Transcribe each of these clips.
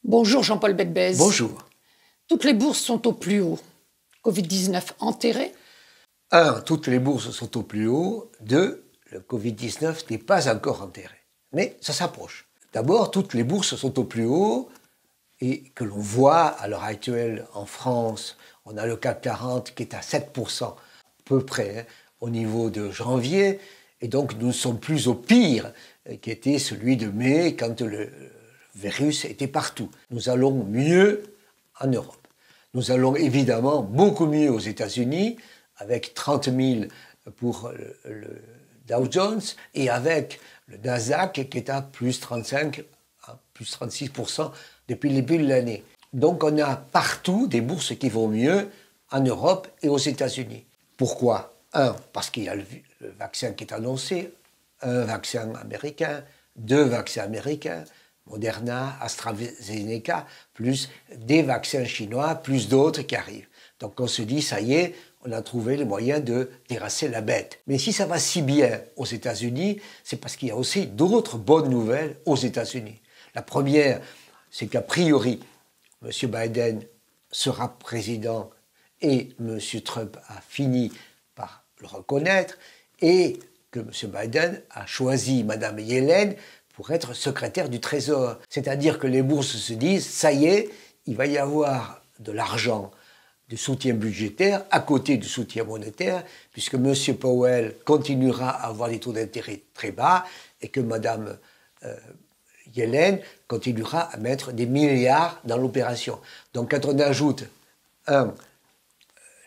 Bonjour Jean-Paul Bedbez. Bonjour. Toutes les bourses sont au plus haut. Covid-19 enterré. 1. Toutes les bourses sont au plus haut. 2. Le Covid-19 n'est pas encore enterré. Mais ça s'approche. D'abord, toutes les bourses sont au plus haut et que l'on voit à l'heure actuelle en France, on a le CAC 40 qui est à 7% à peu près au niveau de janvier. Et donc nous ne sommes plus au pire qui était celui de mai quand le virus était partout. Nous allons mieux en Europe. Nous allons évidemment beaucoup mieux aux États-Unis avec 30 000 pour le Dow Jones et avec le Nasdaq qui est à plus 35, à plus 36% depuis le début de l'année. Donc on a partout des bourses qui vont mieux en Europe et aux États-Unis. Pourquoi ? 1, parce qu'il y a le vaccin qui est annoncé, un vaccin américain, 2 vaccins américains, Moderna, AstraZeneca, plus des vaccins chinois, plus d'autres qui arrivent. Donc on se dit, ça y est, on a trouvé le moyen de terrasser la bête. Mais si ça va si bien aux États-Unis, c'est parce qu'il y a aussi d'autres bonnes nouvelles aux États-Unis. La première, c'est qu'a priori, M. Biden sera président et M. Trump a fini par le reconnaître et que M. Biden a choisi Mme Yellen pour être secrétaire du Trésor. C'est-à-dire que les bourses se disent, ça y est, il va y avoir de l'argent, du soutien budgétaire à côté du soutien monétaire, puisque M. Powell continuera à avoir des taux d'intérêt très bas et que Mme Yellen continuera à mettre des milliards dans l'opération. Donc quand on ajoute 1.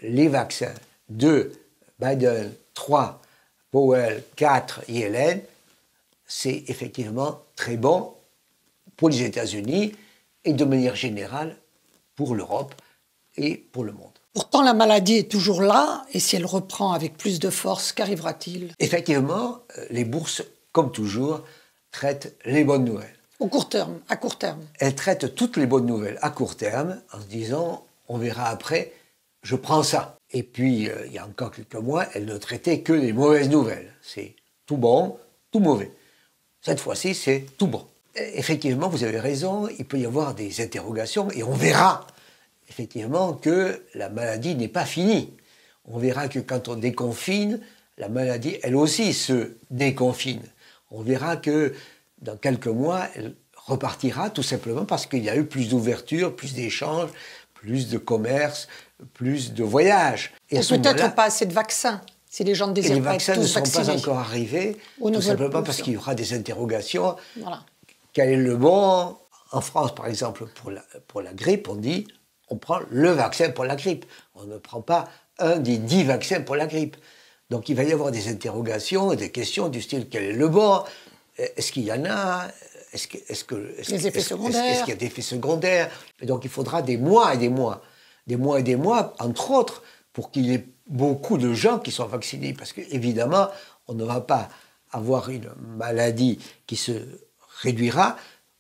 Les vaccins, 2. Biden, 3. Powell, 4. Yellen, c'est effectivement très bon pour les États-Unis et de manière générale pour l'Europe et pour le monde. Pourtant, la maladie est toujours là, et si elle reprend avec plus de force, qu'arrivera-t-il ? Effectivement, les bourses, comme toujours, traitent les bonnes nouvelles. Au court terme, à court terme. Elles traitent toutes les bonnes nouvelles à court terme en se disant, on verra après, je prends ça. Et puis, il y a encore quelques mois, elles ne traitaient que les mauvaises nouvelles. C'est tout bon, tout mauvais. Cette fois-ci, c'est tout bon. Effectivement, vous avez raison, il peut y avoir des interrogations et on verra effectivement que la maladie n'est pas finie. On verra que quand on déconfine, la maladie, elle aussi, se déconfine. On verra que dans quelques mois, elle repartira tout simplement parce qu'il y a eu plus d'ouverture, plus d'échanges, plus de commerce, plus de voyages. Et peut-être pas assez de vaccins. Si les gens ne désirent pas être tous vaccinés. Les vaccins ne sont pas encore arrivés, tout simplement parce qu'il y aura des interrogations. Voilà. Quel est le bon ? En France, par exemple, pour la grippe, on dit on prend le vaccin pour la grippe. On ne prend pas un des 10 vaccins pour la grippe. Donc il va y avoir des interrogations et des questions du style quel est le bon ? Est-ce qu'il y en a ? Les effets secondaires. Est-ce qu'il y a des effets secondaires ? Et donc il faudra des mois et des mois. Des mois et des mois, entre autres, pour qu'il y ait beaucoup de gens qui sont vaccinés. Parce qu'évidemment, on ne va pas avoir une maladie qui se réduira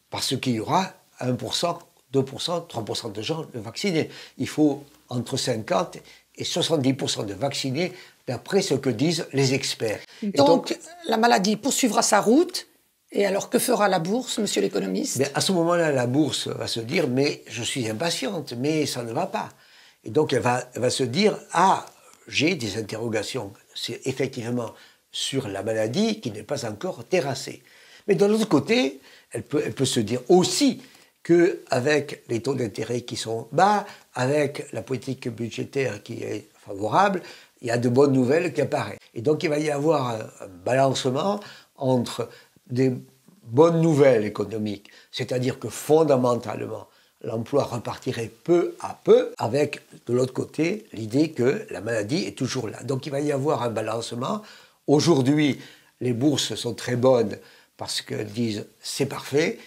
parce qu'il y aura 1%, 2%, 3% de gens vaccinés. Il faut entre 50 et 70% de vaccinés d'après ce que disent les experts. Donc la maladie poursuivra sa route. Et alors, que fera la bourse, monsieur l'économiste ? À ce moment-là, la bourse va se dire « mais je suis impatiente, mais ça ne va pas ». Et donc, elle va se dire « ah, j'ai des interrogations ». C'est effectivement sur la maladie qui n'est pas encore terrassée. Mais de l'autre côté, elle peut se dire aussi qu'avec les taux d'intérêt qui sont bas, avec la politique budgétaire qui est favorable, il y a de bonnes nouvelles qui apparaissent. Et donc, il va y avoir un balancement entre des bonnes nouvelles économiques, c'est-à-dire que fondamentalement, l'emploi repartirait peu à peu, avec de l'autre côté l'idée que la maladie est toujours là. Donc il va y avoir un balancement. Aujourd'hui, les bourses sont très bonnes parce qu'elles disent c'est parfait,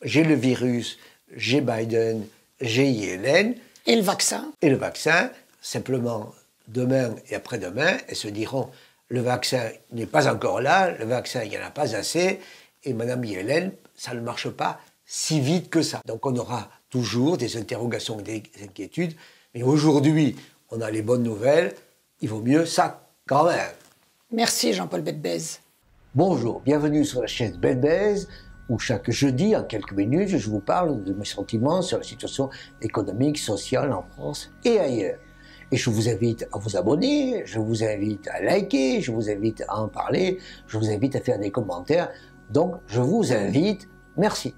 j'ai le virus, j'ai Biden, j'ai Yellen. Et le vaccin ? Et le vaccin, simplement demain et après-demain, elles se diront le vaccin n'est pas encore là, le vaccin, il n'y en a pas assez, et Mme Yellen, ça ne marche pas si vite que ça. Donc on aura toujours des interrogations et des inquiétudes, mais aujourd'hui, on a les bonnes nouvelles, il vaut mieux ça quand même. Merci Jean-Paul Bedbez. Bonjour, bienvenue sur la chaîne Bedbez. où chaque jeudi, en quelques minutes, je vous parle de mes sentiments sur la situation économique, sociale en France et ailleurs. Et je vous invite à vous abonner, je vous invite à liker, je vous invite à en parler, je vous invite à faire des commentaires. Donc, je vous invite. Merci.